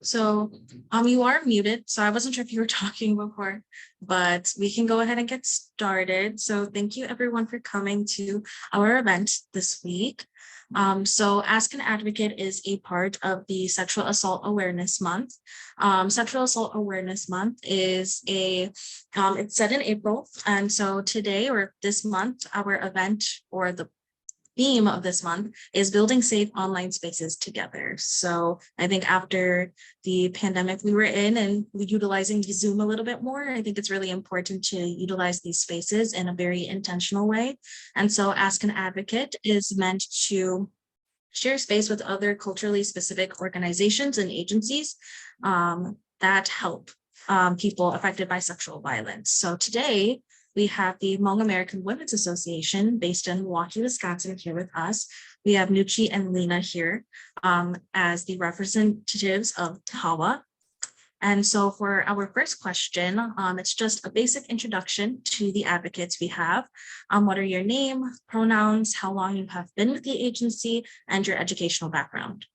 So you are muted, so I wasn't sure if you were talking before, but we can go ahead and get started. So thank you everyone for coming to our event this week. So Ask an Advocate is a part of the Sexual Assault Awareness Month. Sexual Assault Awareness Month is it's set in April. And so today or this month, our event or the theme of this month is building safe online spaces together. So I think after the pandemic we were in and utilizing Zoom a little bit more, I think it's really important to utilize these spaces in a very intentional way. And so Ask an Advocate is meant to share space with other culturally specific organizations and agencies that help people affected by sexual violence. So today, we have the Hmong American Women's Association based in Milwaukee, Wisconsin here with us. We have Nuchi and Lena here as the representatives of HAWA. And so for our first question, it's just a basic introduction to the advocates we have. What are your name, pronouns, how long you have been with the agency, and your educational background?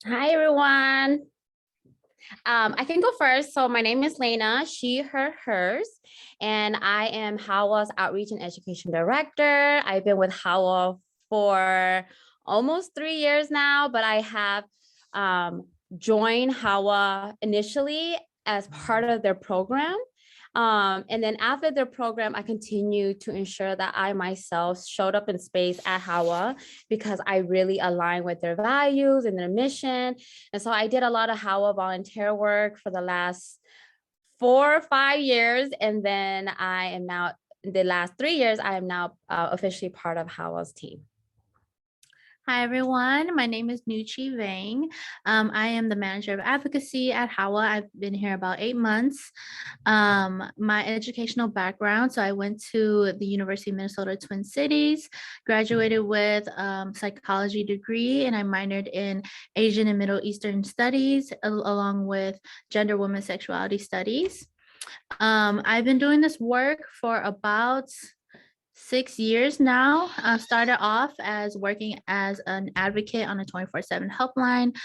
Hi, everyone. I can go first. So my name is Lena, she, her, hers, and I am HAWA's Outreach and Education Director. I've been with HAWA for almost 3 years now, but I have joined HAWA initially as part of their program. And then after their program, I continued to ensure that I myself showed up in space at HAWA because I really align with their values and their mission. And so I did a lot of HAWA volunteer work for the last 4 or 5 years. And then I am now, the last 3 years, I am now officially part of HAWA's team. Hi, everyone. My name is Nuchi Vang. I am the manager of advocacy at HAWA. I've been here about 8 months. My educational background, so I went to the University of Minnesota Twin Cities, graduated with psychology degree, and I minored in Asian and Middle Eastern studies, along with gender, women, sexuality studies. I've been doing this work for about 6 years now. Started off as working as an advocate on a 24/7 helpline.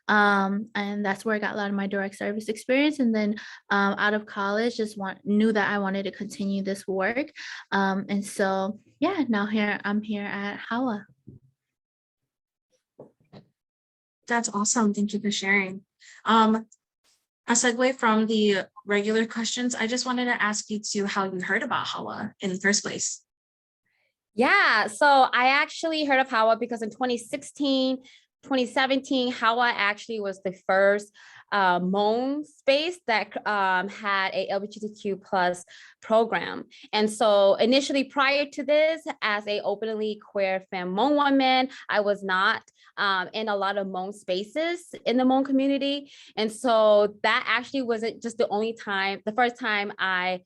And that's where I got a lot of my direct service experience. And then out of college, just knew that I wanted to continue this work. And so, yeah, now I'm here at HAWA. That's awesome. Thank you for sharing. A segue from the regular questions, I just wanted to ask you to how you heard about HAWA in the first place. Yeah, so I actually heard of HAWA because in 2016, 2017, HAWA actually was the first Hmong space that had a LGBTQ plus program. And so initially prior to this, as a openly queer femme Hmong woman, I was not in a lot of Hmong spaces in the Hmong community. And so that actually wasn't just the first time I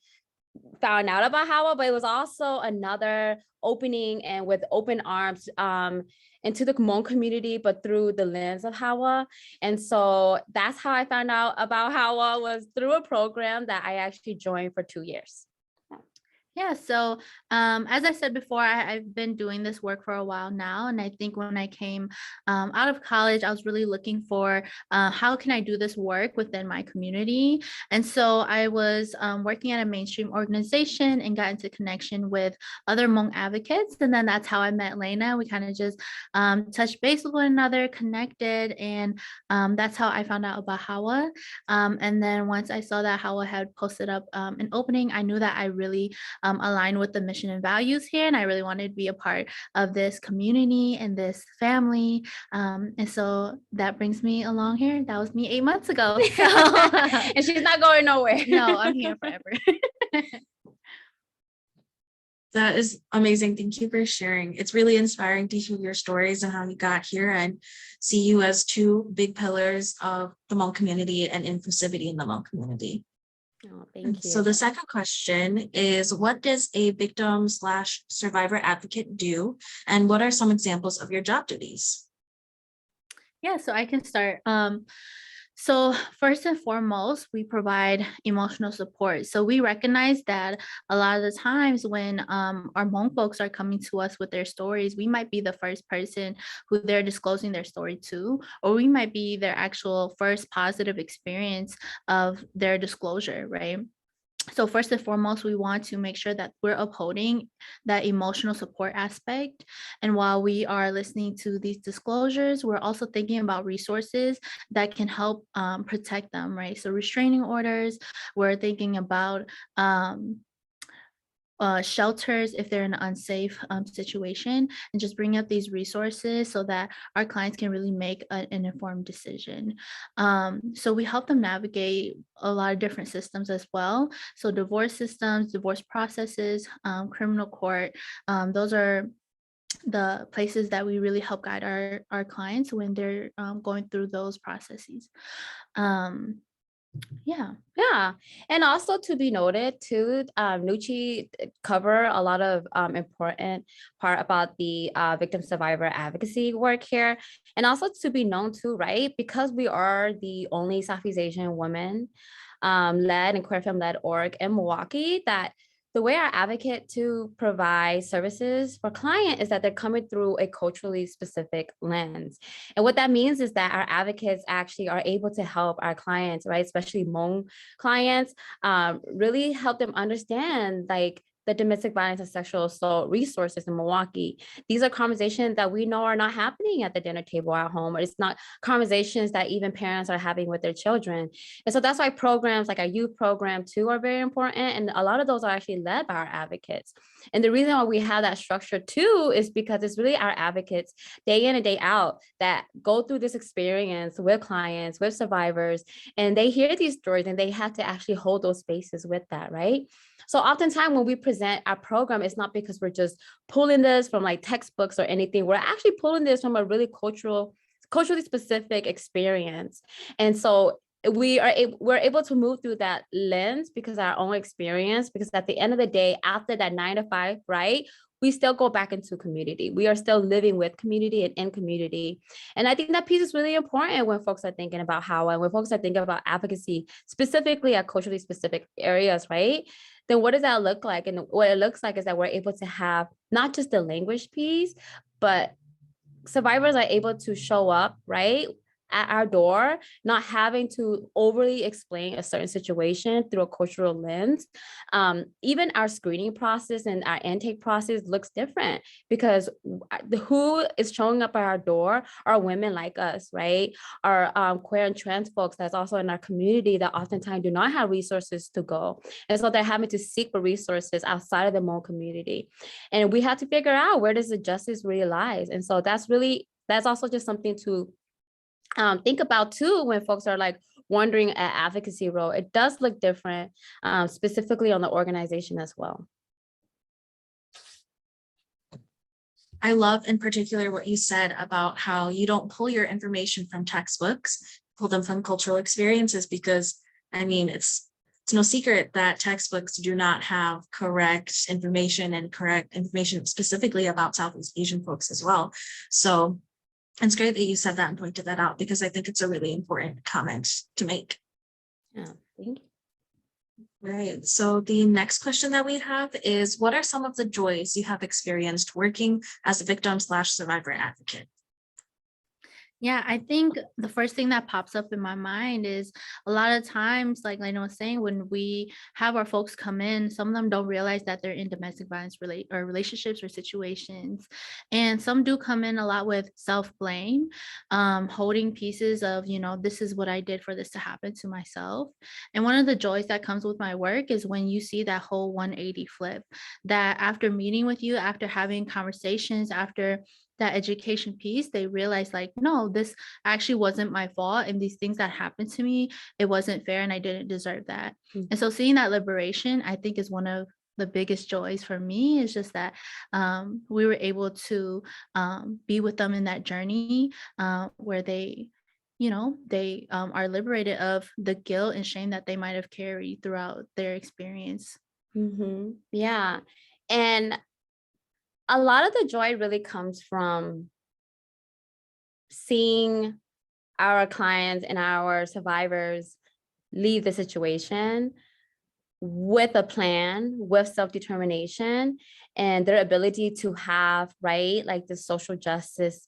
found out about HAWA, but it was also another opening and with open arms into the Hmong community, but through the lens of HAWA. And so that's how I found out about HAWA, was through a program that I actually joined for 2 years. Yeah, so as I said before, I've been doing this work for a while now. And I think when I came out of college, I was really looking for how can I do this work within my community? And so I was working at a mainstream organization and got into connection with other Hmong advocates. And then that's how I met Lena. We kind of just touched base with one another, connected, and that's how I found out about HAWA. And then once I saw that HAWA had posted up an opening, I knew that I really align with the mission and values here. And I really wanted to be a part of this community and this family. And so that brings me along here. That was me 8 months ago. So, and she's not going nowhere. No, I'm here forever. That is amazing. Thank you for sharing. It's really inspiring to hear your stories and how you got here and see you as two big pillars of the Hmong community and inclusivity in the Hmong community. Oh, thank you. So the second question is, what does a victim/survivor advocate do? And what are some examples of your job duties? Yeah, so I can start. So first and foremost, we provide emotional support. So we recognize that a lot of the times when our Hmong folks are coming to us with their stories, we might be the first person who they're disclosing their story to, or we might be their actual first positive experience of their disclosure, right? So first and foremost, we want to make sure that we're upholding that emotional support aspect. And while we are listening to these disclosures, we're also thinking about resources that can help protect them, right? So restraining orders, we're thinking about shelters if they're in an unsafe situation, and just bring up these resources so that our clients can really make an informed decision. So we help them navigate a lot of different systems as well. So divorce systems, divorce processes, criminal court, those are the places that we really help guide our clients when they're going through those processes. Yeah. Yeah, and also to be noted too, Nucci cover a lot of important part about the victim survivor advocacy work here, and also to be known too, right? Because we are the only Southeast Asian woman led and queer femme led org in Milwaukee, that the way our advocate to provide services for client is that they're coming through a culturally specific lens. And what that means is that our advocates actually are able to help our clients, right, especially Hmong clients, really help them understand like the domestic violence and sexual assault resources in Milwaukee. These are conversations that we know are not happening at the dinner table at home, or it's not conversations that even parents are having with their children. And so that's why programs like our youth program too are very important. And a lot of those are actually led by our advocates. And the reason why we have that structure too is because it's really our advocates day in and day out that go through this experience with clients, with survivors, and they hear these stories and they have to actually hold those spaces with that, right? So oftentimes when we present our program, it's not because we're just pulling this from like textbooks or anything. We're actually pulling this from a really culturally specific experience. And so we're able to move through that lens because of our own experience, because at the end of the day, after that 9 to 5, right, we still go back into community. We are still living with community and in community. And I think that piece is really important when folks are thinking about HAWA, and when folks are thinking about advocacy, specifically at culturally specific areas, right? Then what does that look like? And what it looks like is that we're able to have not just the language piece, but survivors are able to show up, right, at our door, not having to overly explain a certain situation through a cultural lens. Even our screening process and our intake process looks different because who is showing up at our door are women like us, right? Are queer and trans folks that's also in our community that oftentimes do not have resources to go. And so they're having to seek for resources outside of the Hmong community. And we have to figure out where does the justice really lies. And so that's also just something to think about too when folks are like wondering at advocacy role. It does look different, specifically on the organization as well. I love in particular what you said about how you don't pull your information from textbooks, pull them from cultural experiences, because I mean, it's no secret that textbooks do not have correct information specifically about Southeast Asian folks as well. So it's great that you said that and pointed that out, because I think it's a really important comment to make. Yeah, thank you. Right. So the next question that we have is, what are some of the joys you have experienced working as a victim/survivor advocate? Yeah, I think the first thing that pops up in my mind is a lot of times, like Lena was saying, when we have our folks come in, some of them don't realize that they're in domestic violence relationships or situations. And some do come in a lot with self-blame, holding pieces of, this is what I did for this to happen to myself. And one of the joys that comes with my work is when you see that whole 180 flip, that after meeting with you, after having conversations, after that education piece, they realize like, no, this actually wasn't my fault. And these things that happened to me, it wasn't fair and I didn't deserve that. Mhm. And so seeing that liberation, I think is one of the biggest joys for me, is just that we were able to be with them in that journey where they they are liberated of the guilt and shame that they might have carried throughout their experience. Yeah. And a lot of the joy really comes from seeing our clients and our survivors leave the situation with a plan, with self-determination, and their ability to have, right, like the social justice.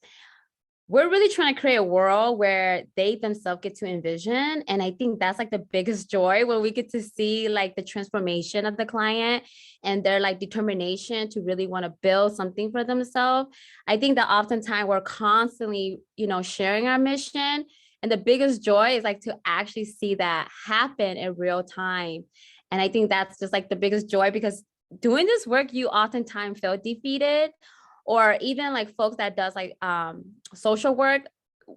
We're really trying to create a world where they themselves get to envision. And I think that's like the biggest joy when we get to see like the transformation of the client and their like determination to really want to build something for themselves. I think that oftentimes we're constantly, sharing our mission. And the biggest joy is like to actually see that happen in real time. And I think that's just like the biggest joy, because doing this work, you oftentimes feel defeated, or even like folks that does like social work.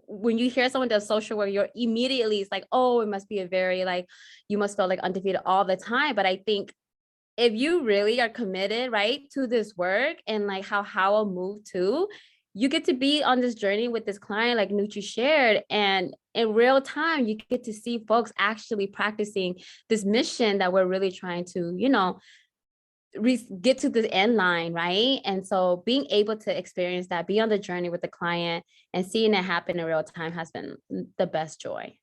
When you hear someone does social work, you're immediately, it's like, oh, it must be a very like, you must feel like undefeated all the time. But I think if you really are committed, right, to this work, and like how HAWA moved to, you get to be on this journey with this client like Nucci shared, and in real time you get to see folks actually practicing this mission that we're really trying to get to the end line, right? And so being able to experience that, be on the journey with the client and seeing it happen in real time has been the best joy.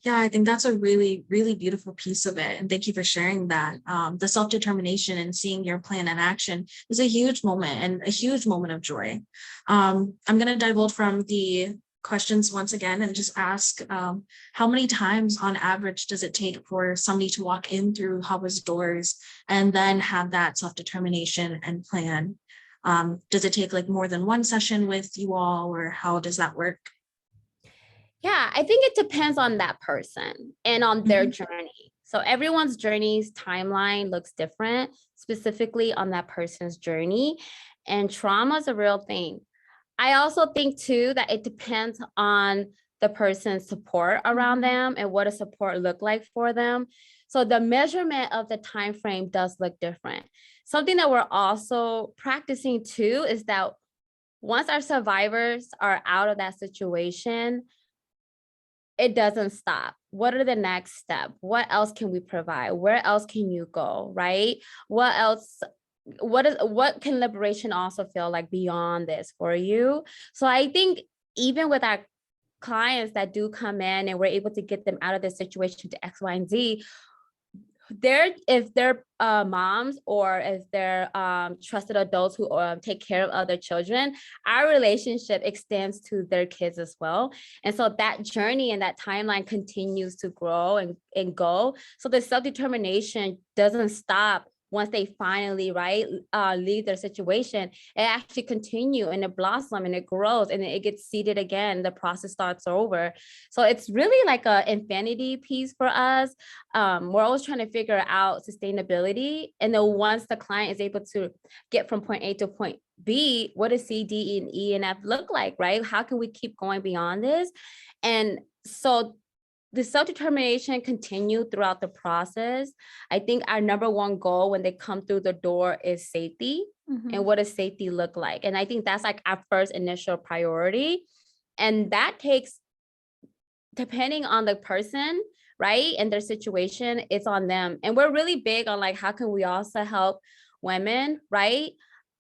Yeah, I think that's a really, really beautiful piece of it. And thank you for sharing that. The self-determination and seeing your plan in action is a huge moment and a huge moment of joy. I'm going to divulge from the questions once again and just ask, how many times on average does it take for somebody to walk in through HAWA's doors and then have that self-determination and plan? Does it take like more than one session with you all, or how does that work? Yeah, I think it depends on that person and on their Mhm. journey. So everyone's journey's timeline looks different, specifically on that person's journey. And trauma is a real thing. I also think too that it depends on the person's support around them and what a support look like for them. So the measurement of the time frame does look different. Something that we're also practicing too is that once our survivors are out of that situation, it doesn't stop. What are the next step? What else can we provide? Where else can you go, right? What else? What can liberation also feel like beyond this for you? So I think even with our clients that do come in and we're able to get them out of this situation to X, Y, and Z, if they're moms, or if they're trusted adults who take care of other children, our relationship extends to their kids as well. And so that journey and that timeline continues to grow and go. So the self-determination doesn't stop once they finally leave their situation. It actually continue and it blossom and it grows and it gets seeded again. The process starts over. So it's really like a infinity piece for us. We're always trying to figure out sustainability. And then once the client is able to get from point A to point B, what does C, D, and E, and F look like, right? How can we keep going beyond this? And so the self-determination continue throughout the process. I think our number one goal when they come through the door is safety. And what does safety look like? And I think that's like our first initial priority. And that takes, depending on the person, right, and their situation, it's on them. And we're really big on like, how can we also help women, right?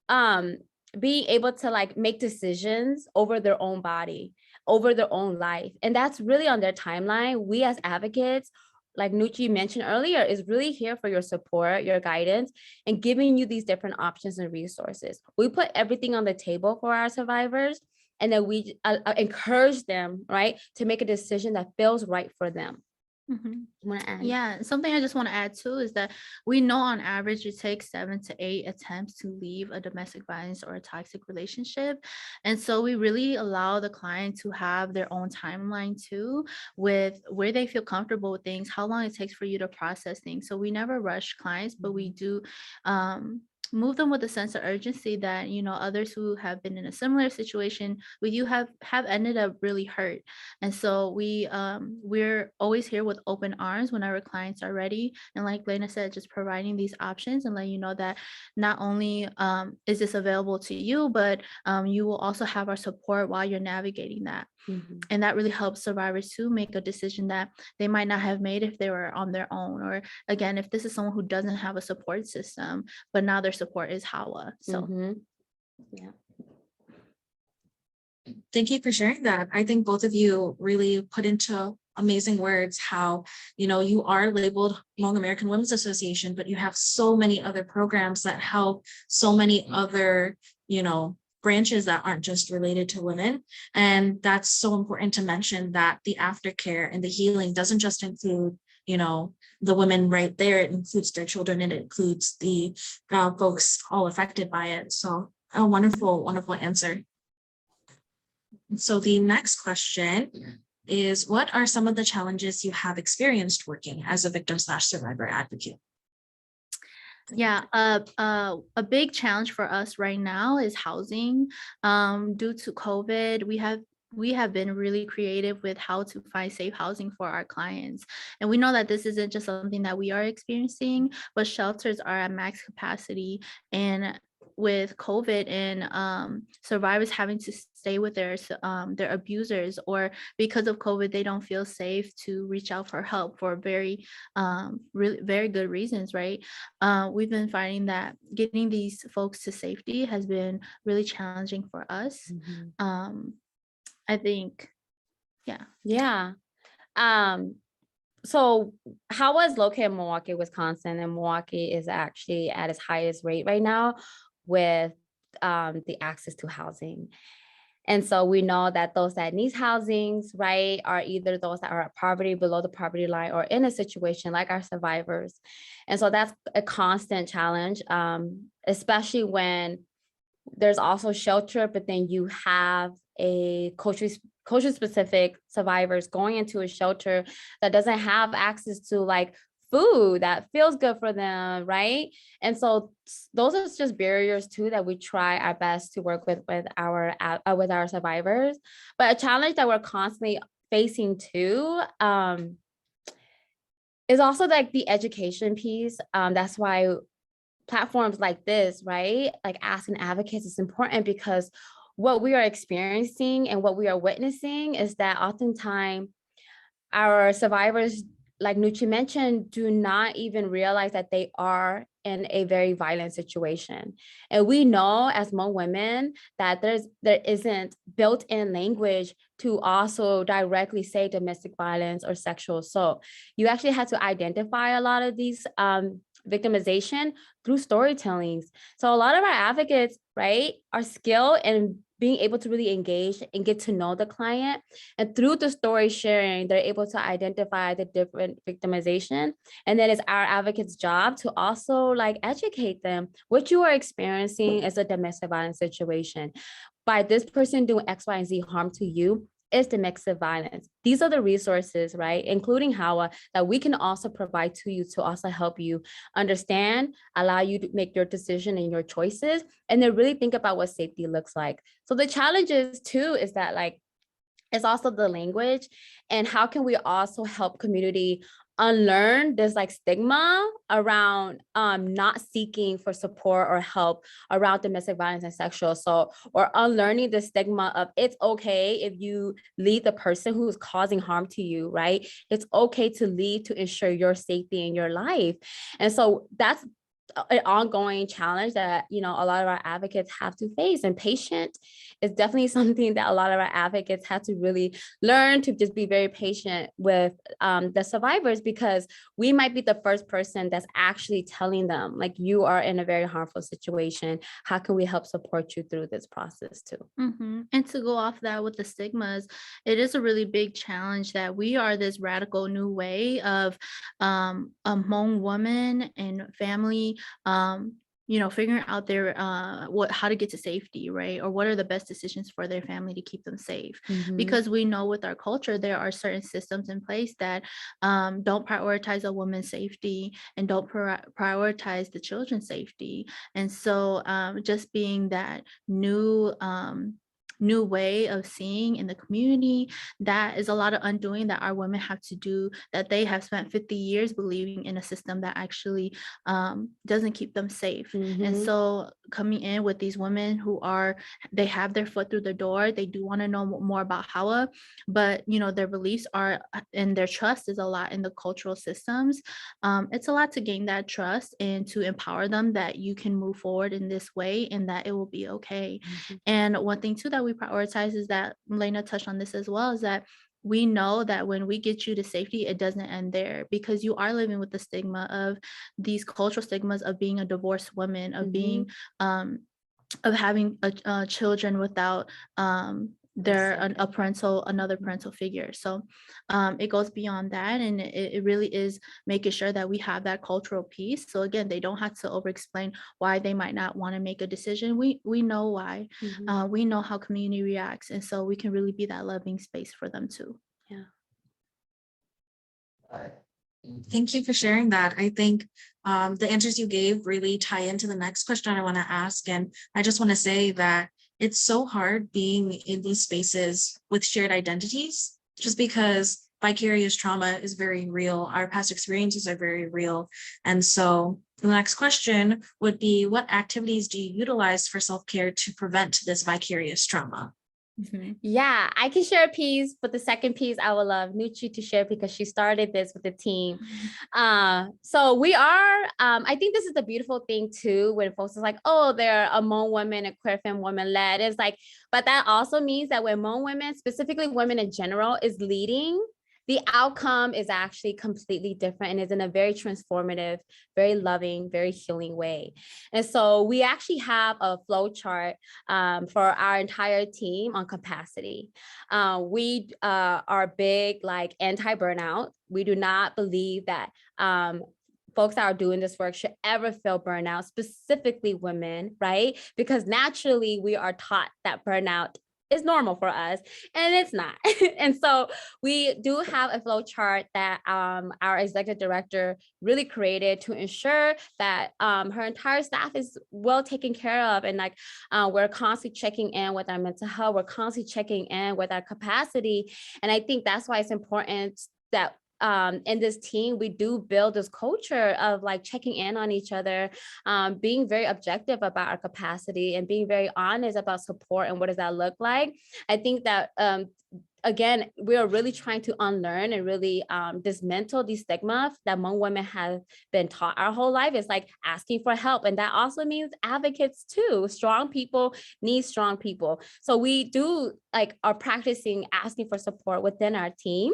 Being able to like make decisions over their own body, over their own life. And that's really on their timeline. We as advocates, like Nucci mentioned earlier, is really here for your support, your guidance, and giving you these different options and resources. We put everything on the table for our survivors, and then we encourage them, right, to make a decision that feels right for them. Mhm. You want to add? Yeah, something I just want to add too is that we know on average it takes 7 to 8 attempts to leave a domestic violence or a toxic relationship. And so we really allow the client to have their own timeline too, with where they feel comfortable with things, how long it takes for you to process things. So we never rush clients, but we do move them with a sense of urgency that, others who have been in a similar situation with you have ended up really hurt. And so we're always here with open arms when our clients are ready. And like Lena said, just providing these options and letting you know that not only is this available to you, but you will also have our support while you're navigating that. And that really helps survivors to make a decision that they might not have made if they were on their own. Or again, if this is someone who doesn't have a support system, but now their support is HAWA. So Yeah. Thank you for sharing that. I think both of you really put into amazing words how, you are labeled Hmong American Women's Association, but you have so many other programs that help so many other, branches that aren't just related to women. And that's so important to mention that the aftercare and the healing doesn't just include, the women right there. It includes their children and it includes the folks all affected by it. So a wonderful, wonderful answer. So the next question is, what are some of the challenges you have experienced working as a victim/survivor advocate? Yeah, a big challenge for us right now is housing. Due to COVID, we have been really creative with how to find safe housing for our clients. And we know that this isn't just something that we are experiencing, but shelters are at max capacity. And with COVID and survivors having to stay with their abusers, or because of COVID, they don't feel safe to reach out for help for really very good reasons, right? We've been finding that getting these folks to safety has been really challenging for us. I think, yeah. Yeah. Um, so HAWA is located in Milwaukee, Wisconsin, and Milwaukee is actually at its highest rate right now with the access to housing. And so we know that those that need housings, right, are either those that are at poverty, below the poverty line, or in a situation like our survivors. And so that's a constant challenge, especially when there's also shelter, but then you have a culture specific survivors going into a shelter that doesn't have access to like food that feels good for them, right? And so those are just barriers too that we try our best to work with our survivors. But a challenge that we're constantly facing too is also like the education piece. That's why platforms like this, right? Like asking advocates is important, because what we are experiencing and what we are witnessing is that oftentimes our survivors, like Nuchi mentioned, do not even realize that they are in a very violent situation. And we know as Hmong women that there isn't built-in language to also directly say domestic violence or sexual assault. You actually have to identify a lot of these victimization through storytellings. So a lot of our advocates, right, are skilled in being able to really engage and get to know the client. And through the story sharing, they're able to identify the different victimization. And then it's our advocates' job to also like educate them. What you are experiencing is a domestic violence situation. By this person doing X, Y, and Z harm to you is domestic violence. These are the resources, right, including HAWA, that we can also provide to you to also help you understand, allow you to make your decision and your choices, and then really think about what safety looks like. So the challenges too is that like, it's also the language, and how can we also help community unlearn this like stigma around not seeking for support or help around domestic violence and sexual assault, or unlearning the stigma of it's okay if you leave the person who's causing harm to you, right? It's okay to leave to ensure your safety in your life. And so that's an ongoing challenge that a lot of our advocates have to face. And patient is definitely something that a lot of our advocates have to really learn, to just be very patient with the survivors, because we might be the first person that's actually telling them like, you are in a very harmful situation. How can we help support you through this process too? And to go off that with the stigmas, it is a really big challenge that we are this radical new way of a Hmong woman and family, figuring out their how to get to safety, right? Or what are the best decisions for their family to keep them safe. Because we know with our culture, there are certain systems in place that don't prioritize a woman's safety and don't prioritize the children's safety. And so just being that new way of seeing in the community, that is a lot of undoing that our women have to do, that they have spent 50 years believing in a system that actually doesn't keep them safe. And so coming in with these women who they have their foot through the door. They do want to know more about HAWA, but their beliefs are, and their trust is a lot in the cultural systems. It's a lot to gain that trust and to empower them that you can move forward in this way and that it will be okay. And one thing too that we prioritize is that Lena touched on this as well, is that we know that when we get you to safety, it doesn't end there, because you are living with the stigma of these cultural stigmas of being a divorced woman, of being of having children without another parental figure. So it goes beyond that, and it really is making sure that we have that cultural piece. So again, they don't have to over explain why they might not want to make a decision. We know why. We know how community reacts, and so we can really be that loving space for them too. Yeah. Thank you for sharing that. I think the answers you gave really tie into the next question I want to ask. And I just want to say that it's so hard being in these spaces with shared identities, just because vicarious trauma is very real. Our past experiences are very real. And so the next question would be, what activities do you utilize for self-care to prevent this vicarious trauma? Yeah, I can share a piece, but the second piece I would love Nuchi to share because she started this with the team. So we are, I think this is the beautiful thing too, when folks are like, oh, they're a Hmong women and queer femme women led. It's like, but that also means that when Hmong women, specifically women in general, is leading, the outcome is actually completely different and is in a very transformative, very loving, very healing way. And so we actually have a flow chart for our entire team on capacity. We are big like anti-burnout. We do not believe that folks that are doing this work should ever feel burnout, specifically women, right? Because naturally we are taught that burnout is normal for us, and it's not. And so we do have a flow chart that our executive director really created to ensure that her entire staff is well taken care of. And like we're constantly checking in with our mental health, we're constantly checking in with our capacity. And I think that's why it's important that in this team, we do build this culture of like checking in on each other, being very objective about our capacity and being very honest about support and what does that look like. I think that again, we are really trying to unlearn and really dismantle the stigma that Hmong women have been taught our whole life. It's like asking for help. And that also means advocates too. Strong people need strong people. So we do like are practicing asking for support within our team.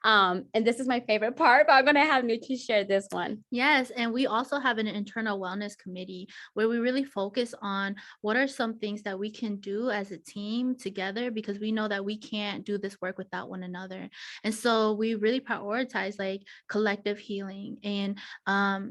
And this is my favorite part, but I'm gonna have Nuchi share this one. Yes, and we also have an internal wellness committee where we really focus on what are some things that we can do as a team together, because we know that we can't do this work without one another. And so we really prioritize like collective healing. And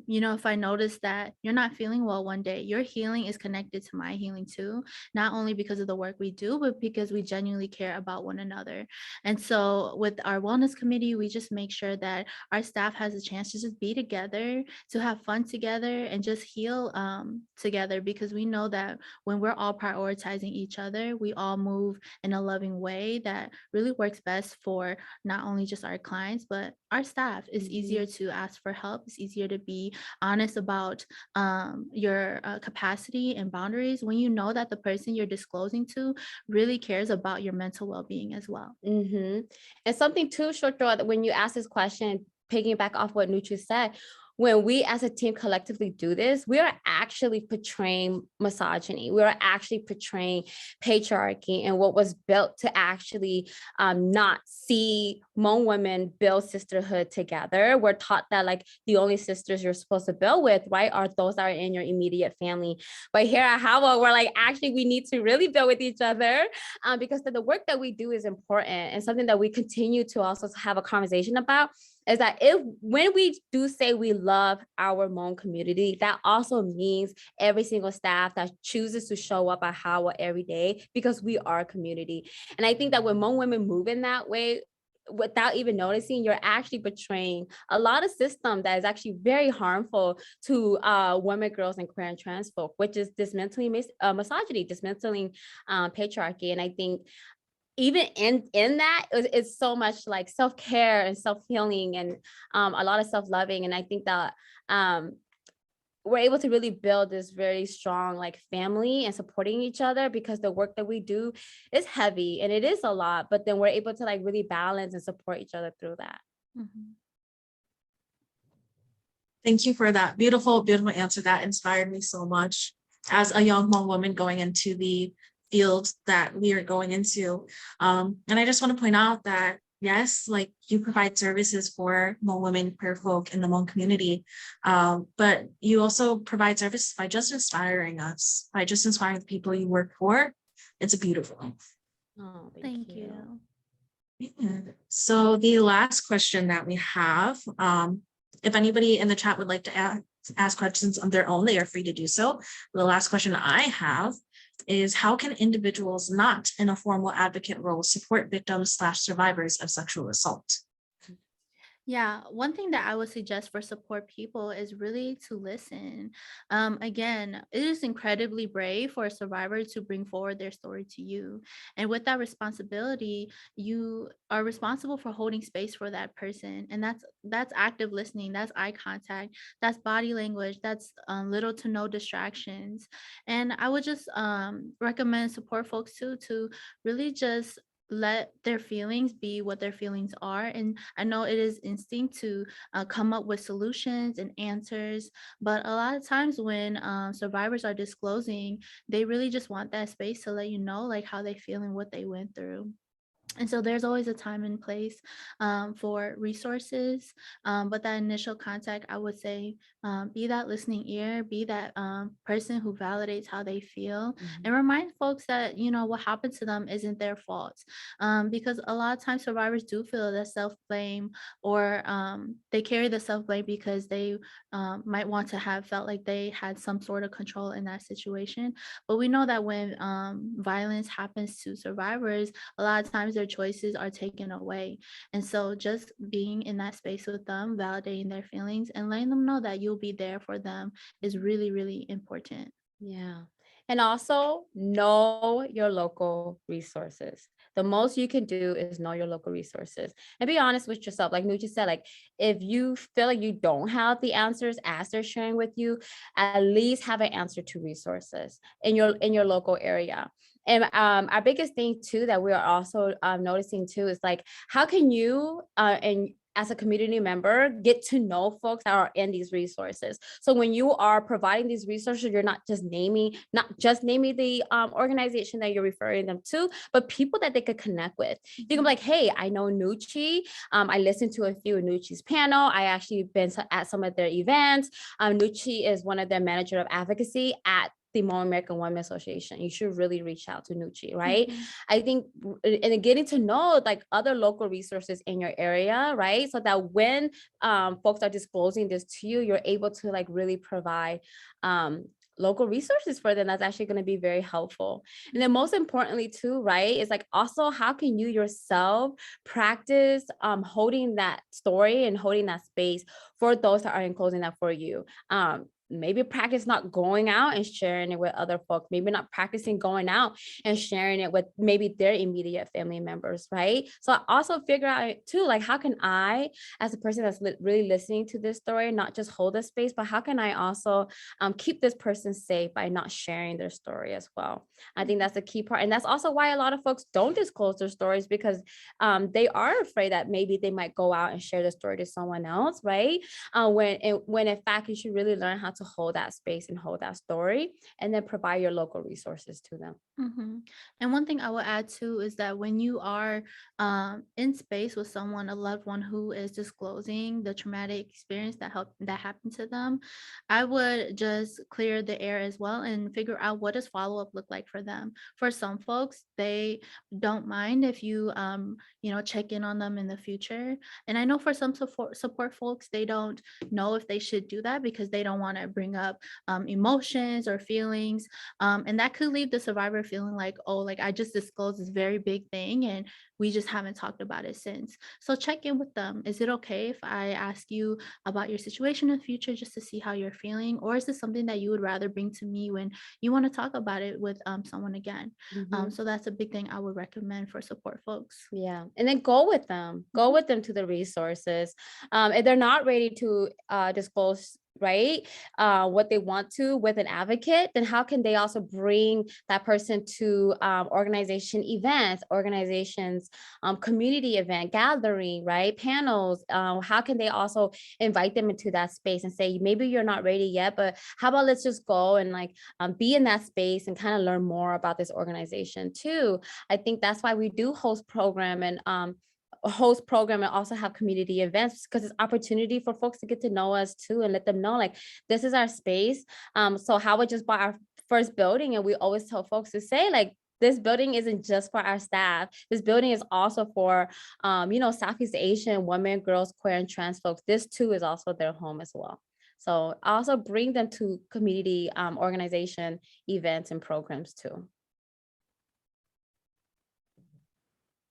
if I notice that you're not feeling well one day, your healing is connected to my healing too, not only because of the work we do, but because we genuinely care about one another. And so with our wellness committee, we just make sure that our staff has a chance to just be together, to have fun together, and just heal together, because we know that when we're all prioritizing each other, we all move in a loving way that really works best for not only just our clients, but our staff. It's easier to ask for help. It's easier to be honest about your capacity and boundaries when you know that the person you're disclosing to really cares about your mental well-being as well. And something too, Shortdraw, when you ask this question, piggyback off what Nuchi said, when we as a team collectively do this, we are actually portraying misogyny. We are actually portraying patriarchy and what was built to actually not see Hmong women build sisterhood together. We're taught that like the only sisters you're supposed to build with, right, are those that are in your immediate family. But here at HAWA, we're like, actually, we need to really build with each other because the work that we do is important, and something that we continue to also have a conversation about is that when we do say we love our Hmong community, that also means every single staff that chooses to show up at HAWA every day, because we are a community. And I think that when Hmong women move in that way, without even noticing, you're actually betraying a lot of system that is actually very harmful to women, girls, and queer and trans folk, which is dismantling misogyny, dismantling patriarchy. And I think even in that, it's so much like self-care and self-healing and a lot of self-loving. And I think that we're able to really build this very strong like family and supporting each other, because the work that we do is heavy and it is a lot, but then we're able to like really balance and support each other through that. Mhm. Thank you for that beautiful, beautiful answer. That inspired me so much as a young Hmong woman going into the field that we are going into. And I just want to point out that yes, like you provide services for Hmong women, queer folk in the Hmong community, but you also provide services by just inspiring us, by just inspiring the people you work for. It's beautiful. Oh, Thank you. Yeah. So the last question that we have, if anybody in the chat would like to ask questions on their own, they are free to do so. The last question I have is, how can individuals not in a formal advocate role support victims/survivors of sexual assault? Yeah, one thing that I would suggest for support people is really to listen. Again, it is incredibly brave for a survivor to bring forward their story to you. And with that responsibility, you are responsible for holding space for that person. And that's active listening, that's eye contact, that's body language, that's little to no distractions. And I would just recommend support folks too to really just let their feelings be what their feelings are. And I know it is instinct to come up with solutions and answers, but a lot of times when survivors are disclosing, they really just want that space to let you know like how they feel and what they went through. And so there's always a time and place for resources, but that initial contact, I would say, be that listening ear, be that person who validates how they feel, and remind folks that what happened to them isn't their fault, because a lot of times survivors do feel that self blame, or they carry the self blame because they might want to have felt like they had some sort of control in that situation. But we know that when violence happens to survivors, a lot of times their choices are taken away. And so just being in that space with them, validating their feelings and letting them know that you'll be there for them is really, really important. Yeah. And also know your local resources. The most you can do is know your local resources and be honest with yourself. Like Nucci said, like if you feel like you don't have the answers as they're sharing with you, at least have an answer to resources in your local area. And our biggest thing too that we are also noticing too is like, how can you and as a community member, get to know folks that are in these resources. So when you are providing these resources, you're not just naming the organization that you're referring them to, but people that they could connect with. You can be like, hey, I know Nucci. I listened to a few of Nucci's panel. I actually been at some of their events. Nucci is one of their manager of advocacy at the Hmong American Women Association. You should really reach out to Nucci, right? I think, and getting to know like other local resources in your area, right? So that when folks are disclosing this to you, you're able to like really provide local resources for them. That's actually going to be very helpful. And then most importantly too, right, is like also how can you yourself practice holding that story and holding that space for those that are enclosing that for you. Maybe practice not going out and sharing it with other folks, maybe not practicing going out and sharing it with maybe their immediate family members, right? So also figure out too, like how can I, as a person that's really listening to this story, not just hold a space, but how can I also keep this person safe by not sharing their story as well? I think that's the key part. And that's also why a lot of folks don't disclose their stories, because they are afraid that maybe they might go out and share the story to someone else, right? When in fact you should really learn how to hold that space and hold that story, and then provide your local resources to them. And one thing I will add too is that when you are in space with someone, a loved one who is disclosing the traumatic experience that happened to them, I would just clear the air as well and figure out what does follow up look like for them. For some folks, they don't mind if you check in on them in the future. And I know for some support folks, they don't know if they should do that because they don't want to bring up emotions or feelings, and that could leave the survivor feeling like, oh, like I just disclosed this very big thing and we just haven't talked about it since. So check in with them. Is it okay if I ask you about your situation in the future just to see how you're feeling? Or is this something that you would rather bring to me when you want to talk about it with someone again? So that's a big thing I would recommend for support folks. Yeah. And then go with them to the resources. If they're not ready to disclose right, what they want to with an advocate, then how can they also bring that person to organization events, organizations, community event, gathering, right, panels? How can they also invite them into that space and say, maybe you're not ready yet, but how about let's just go and like be in that space and kind of learn more about this organization too. I think that's why we do host program and also have community events, because it's opportunity for folks to get to know us too and let them know like this is our space. So Howard just bought our first building, and we always tell folks to say like this building isn't just for our staff. This building is also for Southeast Asian women, girls, queer and trans folks. This too is also their home as well. So also bring them to community organization events and programs too.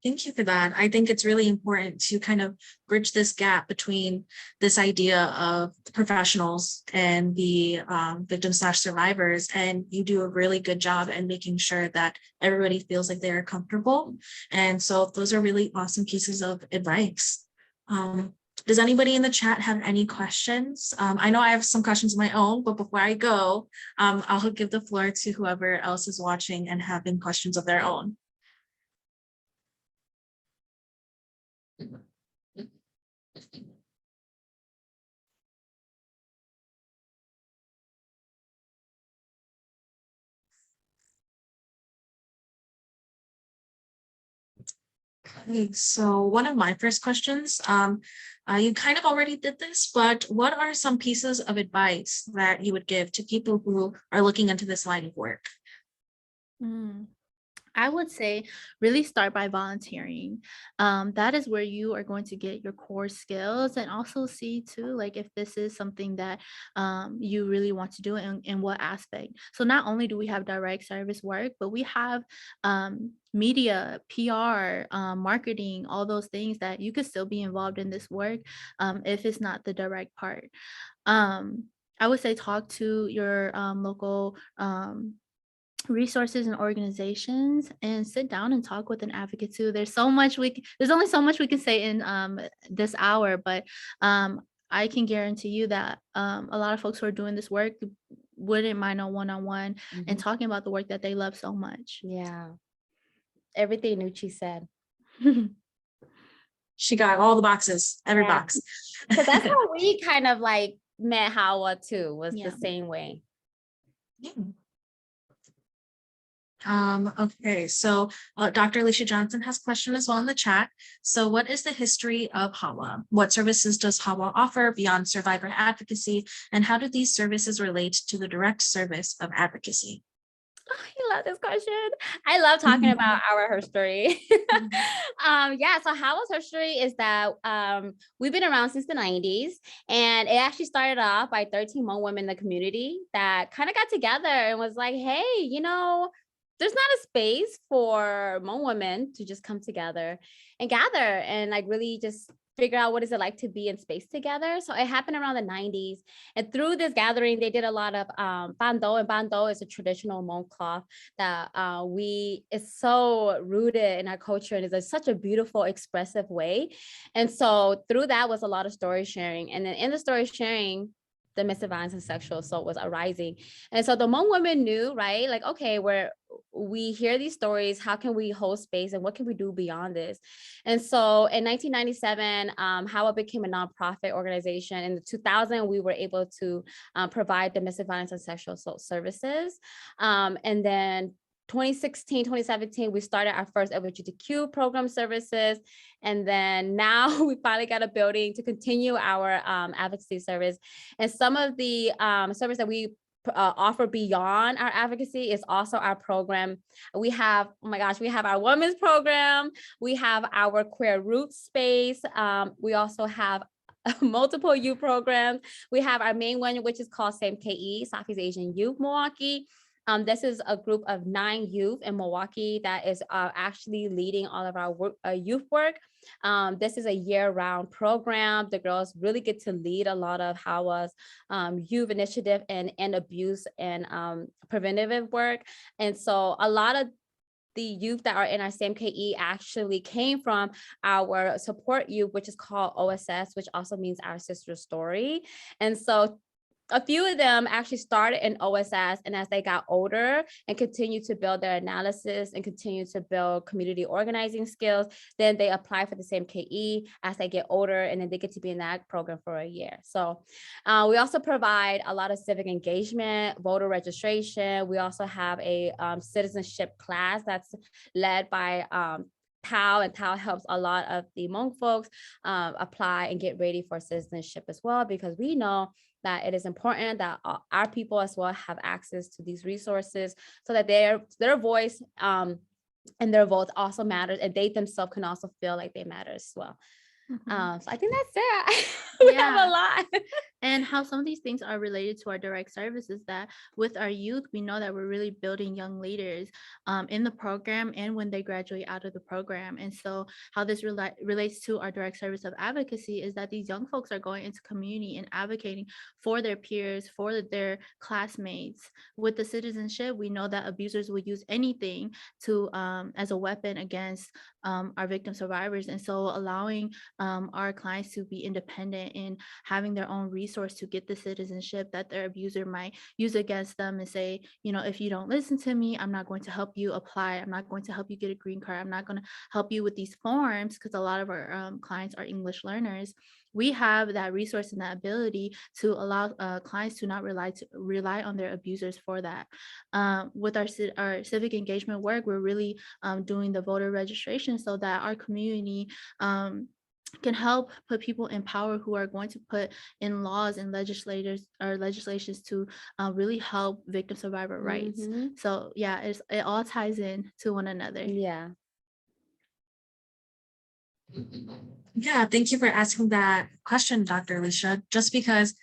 Thank you for that. I think it's really important to kind of bridge this gap between this idea of professionals and the victims/survivors. And you do a really good job in making sure that everybody feels like they're comfortable. And so those are really awesome pieces of advice. Does anybody in the chat have any questions? I know I have some questions of my own, but before I go, I'll give the floor to whoever else is watching and having questions of their own. Okay, so one of my first questions, you kind of already did this, but what are some pieces of advice that you would give to people who are looking into this line of work? I would say really start by volunteering. That is where you are going to get your core skills, and also see too, like if this is something that you really want to do, and in what aspect. So not only do we have direct service work, but we have media, PR, marketing, all those things that you could still be involved in this work if it's not the direct part. I would say talk to your local resources and organizations, and sit down and talk with an advocate too. There's only so much we can say in this hour, but I can guarantee you that a lot of folks who are doing this work wouldn't mind a one-on-one and talking about the work that they love so much. Yeah, everything Nucci said. She got all the boxes, every Yeah. box. So that's how we kind of like met HAWA too, was Yeah. the same way. Okay, so Dr. Alicia Johnson has a question as well in the chat. So what is the history of HAWA? What services does HAWA offer beyond survivor advocacy? And how do these services relate to the direct service of advocacy? Oh, I love this question. I love talking about our history. Yeah, so HAWA's history is that we've been around since the 90s, and it actually started off by 13 Hmong women in the community that kind of got together and was like, hey, there's not a space for Hmong women to just come together and gather and like really just figure out what is it like to be in space together. So it happened around the 90s. And through this gathering, they did a lot of bando, and bando is a traditional Hmong cloth that is so rooted in our culture and is such a beautiful, expressive way. And so through that was a lot of story sharing. And then in the story sharing, domestic violence and sexual assault was arising. And so the Hmong women knew, right? Like, okay, we hear these stories, how can we hold space and what can we do beyond this? And so in 1997, HAWA became a nonprofit organization. In the 2000, we were able to provide domestic violence and sexual assault services. And then 2016, 2017, we started our first LGBTQ program services. And then now we finally got a building to continue our advocacy service. And some of the service that we offer beyond our advocacy is also our program. We have, oh my gosh, we have our women's program. We have our queer roots space. We also have multiple youth programs. We have our main one, which is called SAMKE, Southeast Asian Youth Milwaukee. This is a group of 9 youth in Milwaukee that is actually leading all of our youth work. This is a year-round program. The girls really get to lead a lot of HAWA's youth initiative and abuse and preventative work. And so a lot of the youth that are in our SAMKE actually came from our support youth, which is called OSS, which also means Our Sister Story. And so a few of them actually started in OSS, and as they got older and continue to build their analysis and continue to build community organizing skills, then they apply for the same KE as they get older, and then they get to be in that program for a year. So we also provide a lot of civic engagement, voter registration. We also have a citizenship class that's led by Tao, and Tao helps a lot of the Hmong folks apply and get ready for citizenship as well, because we know that it is important that our people as well have access to these resources so that their voice and their vote also matters, and they themselves can also feel like they matter as well. So I think that's it. We have a lot. And how some of these things are related to our direct services, that with our youth, we know that we're really building young leaders in the program and when they graduate out of the program. And so how this relates to our direct service of advocacy is that these young folks are going into community and advocating for their peers, for their classmates. With the citizenship, we know that abusers will use anything to as a weapon against our victim survivors. And so allowing our clients to be independent in having their own resource to get the citizenship that their abuser might use against them and say, if you don't listen to me, I'm not going to help you apply. I'm not going to help you get a green card. I'm not going to help you with these forms, because a lot of our clients are English learners. We have that resource and that ability to allow clients to not rely on their abusers for that. With our civic engagement work, we're really doing the voter registration so that our community can help put people in power who are going to put in laws and legislations to really help victim survivor rights. So yeah, it all ties in to one another. Yeah. Yeah, thank you for asking that question, Dr. Alicia, just because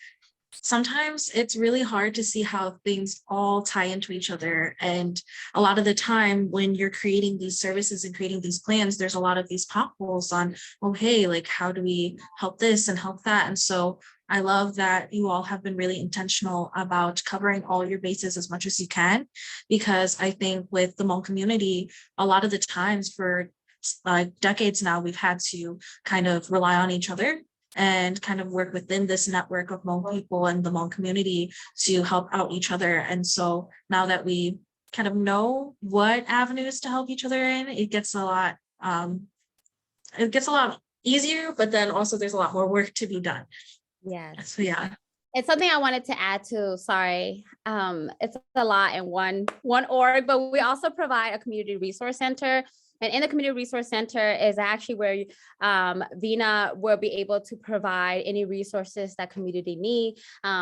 sometimes it's really hard to see how things all tie into each other. And a lot of the time when you're creating these services and creating these plans, there's a lot of these potholes on, oh, hey, like, how do we help this and help that? And so I love that you all have been really intentional about covering all your bases as much as you can, because I think with the Hmong community, a lot of the times for decades now, we've had to kind of rely on each other and kind of work within this network of Hmong people and the Hmong community to help out each other. And so now that we kind of know what avenues to help each other in, it gets a lot easier, but then also there's a lot more work to be done. Yes. So yeah. It's something I wanted to add to, sorry. It's a lot in one org, but we also provide a community resource center. And in the community resource center is actually where Vina will be able to provide any resources that community need.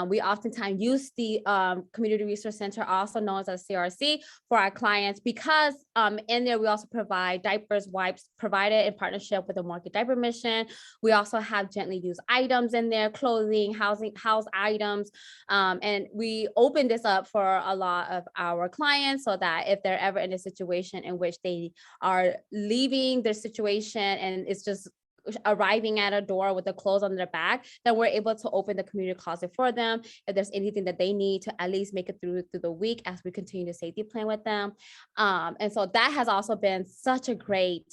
We oftentimes use the community resource center, also known as CRC, for our clients, because in there we also provide diapers, wipes, provided in partnership with the Market Diaper Mission. We also have gently used items in there, clothing, house items, and we open this up for a lot of our clients so that if they're ever in a situation in which they are leaving their situation and it's just arriving at a door with the clothes on their back, then we're able to open the community closet for them if there's anything that they need to at least make it through the week as we continue to safety plan with them. And so that has also been such a great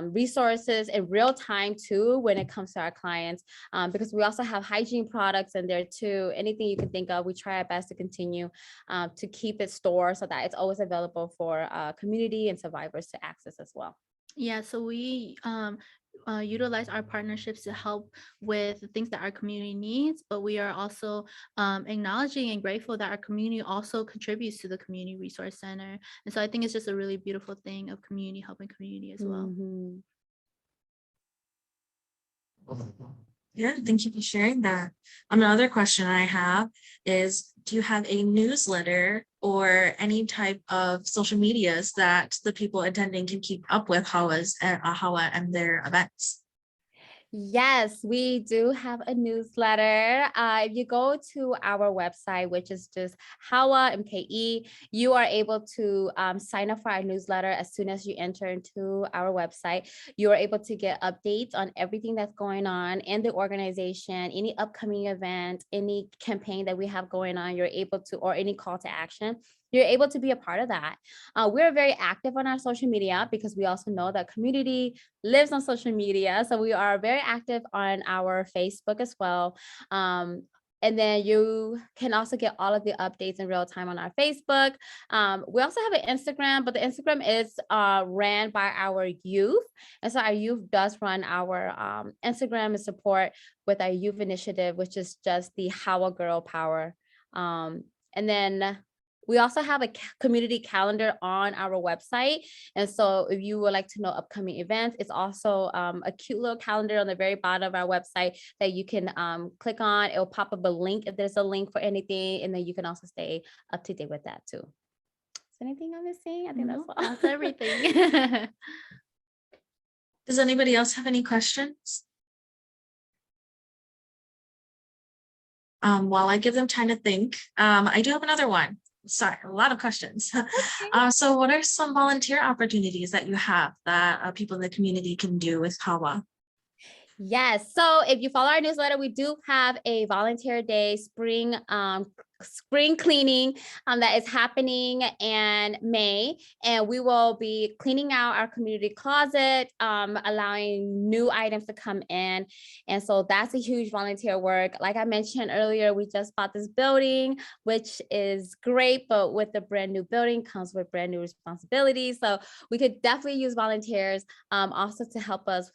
resources in real time too when it comes to our clients, because we also have hygiene products in there too. Anything you can think of, we try our best to continue to keep it stored so that it's always available for community and survivors to access as well. Yeah, so we utilize our partnerships to help with the things that our community needs, but we are also acknowledging and grateful that our community also contributes to the community resource center. And so I think it's just a really beautiful thing of community helping community as well. Yeah, thank you for sharing that. Another question I have is, do you have a newsletter or any type of social medias that the people attending can keep up with HAWA and their events? Yes, we do have a newsletter. If you go to our website, which is just HAWA MKE, you are able to sign up for our newsletter as soon as you enter into our website. You are able to get updates on everything that's going on in the organization, any upcoming event, any campaign that we have going on, you're able to, or any call to action. You're able to be a part of that. We're very active on our social media because we also know that community lives on social media. So we are very active on our Facebook as well. And then you can also get all of the updates in real time on our Facebook. We also have an Instagram, but the Instagram is ran by our youth. And so our youth does run our Instagram and support with our youth initiative, which is just the HAWA Girl Power. And then we also have a community calendar on our website. And so if you would like to know upcoming events, it's also a cute little calendar on the very bottom of our website that you can click on. It'll pop up a link if there's a link for anything. And then you can also stay up to date with that too. Is anything I'm missing? I think that's all. That's everything. Does anybody else have any questions? While I give them time to think, I do have another one. Sorry, a lot of questions. So what are some volunteer opportunities that you have that people in the community can do with HAWA? Yes. So if you follow our newsletter, we do have a volunteer day spring cleaning that is happening in May, and we will be cleaning out our community closet, allowing new items to come in. And so that's a huge volunteer work. Like I mentioned earlier, we just bought this building, which is great, but with the brand new building comes with brand new responsibilities. So we could definitely use volunteers also to help us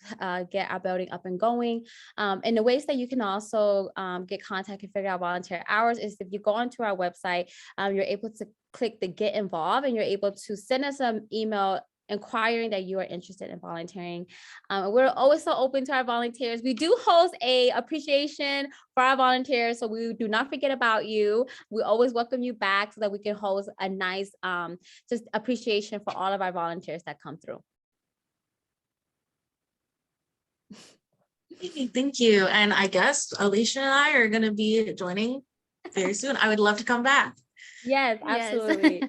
get our building up and going. And the ways that you can also get contact and figure out volunteer hours is if you go onto our website, you're able to click the get involved, and you're able to send us an email inquiring that you are interested in volunteering. We're always so open to our volunteers. We do host a appreciation for our volunteers, so we do not forget about you. We always welcome you back so that we can host a nice just appreciation for all of our volunteers that come through. Thank you. And I guess Alicia and I are going to be joining very soon. I would love to come back. Yes, absolutely.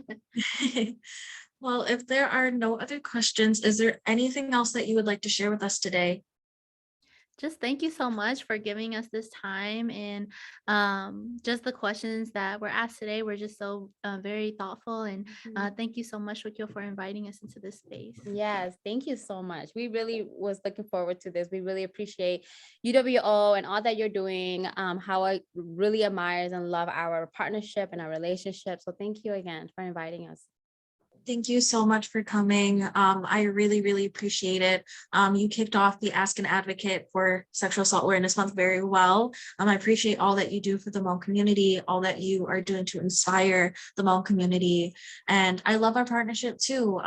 Well, if there are no other questions, is there anything else that you would like to share with us today? Just thank you so much for giving us this time, and just the questions that were asked today were just so very thoughtful, and thank you so much, Wakil, for inviting us into this space. Yes, thank you so much. We really was looking forward to this. We really appreciate UWO and all that you're doing. How I really admires and love our partnership and our relationship. So thank you again for inviting us. Thank you so much for coming. I really, really appreciate it. You kicked off the Ask an Advocate for Sexual Assault Awareness Month very well. I appreciate all that you do for the Hmong community, all that you are doing to inspire the Hmong community. And I love our partnership too.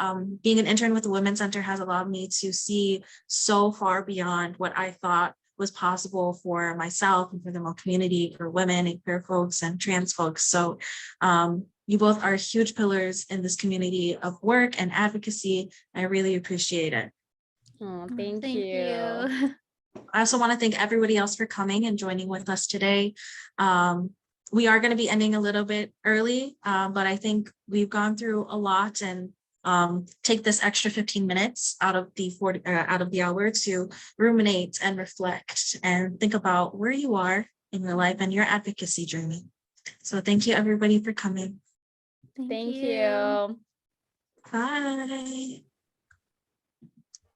Being an intern with the Women's Center has allowed me to see so far beyond what I thought was possible for myself and for the Hmong community, for women and queer folks and trans folks. So you both are huge pillars in this community of work and advocacy. I really appreciate it. Oh, thank you. I also want to thank everybody else for coming and joining with us today. We are going to be ending a little bit early, but I think we've gone through a lot, and take this extra 15 minutes out of the hour to ruminate and reflect and think about where you are in your life and your advocacy journey. So thank you everybody for coming. Thank you. Bye.